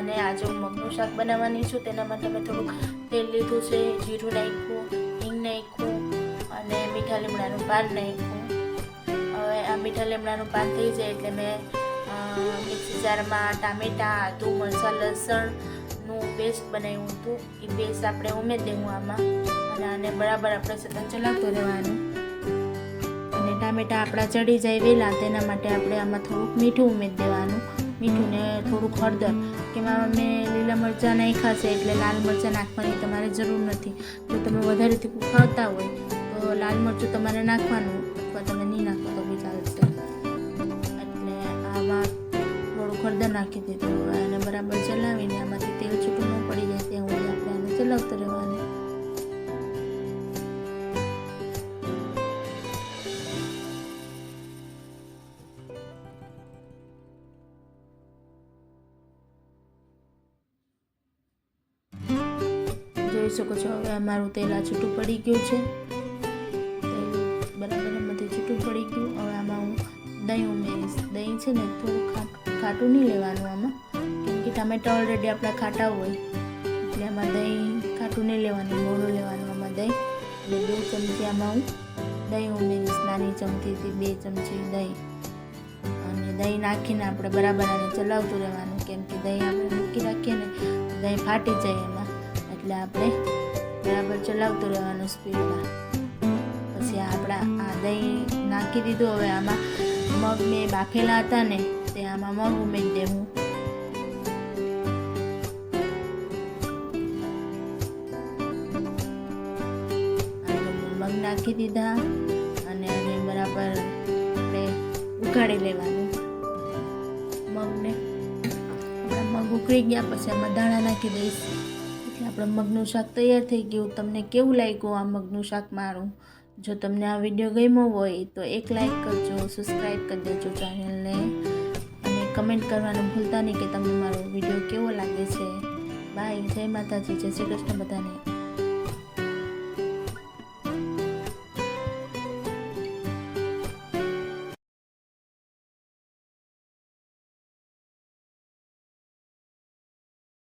અને આજે હું મગનું શાક બનાવવાની છું. તેના માટે મેં થોડુંક તેલ લીધું છે, જીરું નાખ્યું, હિંગ નાખ્યું અને મીઠા લીમડાનું પાન નાખ્યું. હવે આ મીઠા લીમડાનું પાન થઈ જાય એટલે મેં મિક્સી જારમાં ટામેટાં, આદુ, મરચાં, લસણનું પેસ્ટ બનાવ્યું હતું. એ પેસ્ટ આપણે ઉમેરી દેવું આમાં અને આને બરાબર આપણે સતત ચલાવતું રહેવાનું. અને ટામેટાં આપણા ચડી જાય વહેલા તેના માટે આપણે આમાં થોડુંક મીઠું ઉમેરી દેવાનું. મીઠું ને થોડુંક હળદર, કે મેં લીલા મરચાં નાખ્યા છે એટલે લાલ મરચાં નાખવાની તમારે જરૂર નથી. જો તમે વધારે તીખું ખાતા હોય તો લાલ મરચું તમારે નાખવાનું, અથવા તમે નહીં નાખો તો બી ચાલશે. એટલે આમાં થોડુંક હળદર નાખી દીધું અને બરાબર ચલાવીને આમાંથી તેલ છૂટું ન પડી જાય ત્યાં સુધી આપણે આને ચલાવતું રહેવાનું. જોઈ શકો છો હવે અમારું તેલ આ છૂટું પડી ગયું છે. તેલ બરાબર એમાંથી છૂટું પડી ગયું. હવે આમાં હું દહીં ઉમેરીશ. દહીં છે ને થોડું ખાટું નહીં લેવાનું આમાં, કેમ કે ટામેટા ઓલરેડી આપણા ખાટા હોય એટલે આમાં દહીં ખાટું નહીં લેવાનું, મોડું લેવાનું આમાં દહીં. એટલે 2 ચમચી આમાં હું દહીં ઉમેરીશ, નાની ચમચીથી 2 ચમચી દહીં. અને દહીં નાખીને આપણે બરાબર આને ચલાવતું રહેવાનું, કેમ કે દહીં આપણે મૂકી રાખીએ ને દહીં ફાટી જાય એમાં, એટલે આપણે બરાબર ચલાવતું રહેવાનું સ્પીડમાં. પછી આપણા આ દહીં નાખી દીધું. હવે આમાં મગ મેં બાફેલા હતા ને તે આમાં મગ ઉમેરી દેવું. મગ નાખી દીધા અને આને બરાબર આપણે ઉકાળી લેવાનું. મગને આપણા મગ ઉકળી ગયા પછી આમાં દાણા નાખી દઈશ. આપણે મગનું શાક તૈયાર થઈ ગયું. તમને કેવું લાગ્યું આ મગનું શાક મારું? જો તમને આ વિડીયો ગમ્યો હોય તો એક લાઈક કરજો, સબસ્ક્રાઈબ કરી દેજો ચેનલને અને કમેન્ટ કરવાનું ભૂલતા નહીં કે તમને મારો વિડીયો કેવો લાગે છે. બાય, જય માતાજી, જય શ્રી કૃષ્ણ બધાને.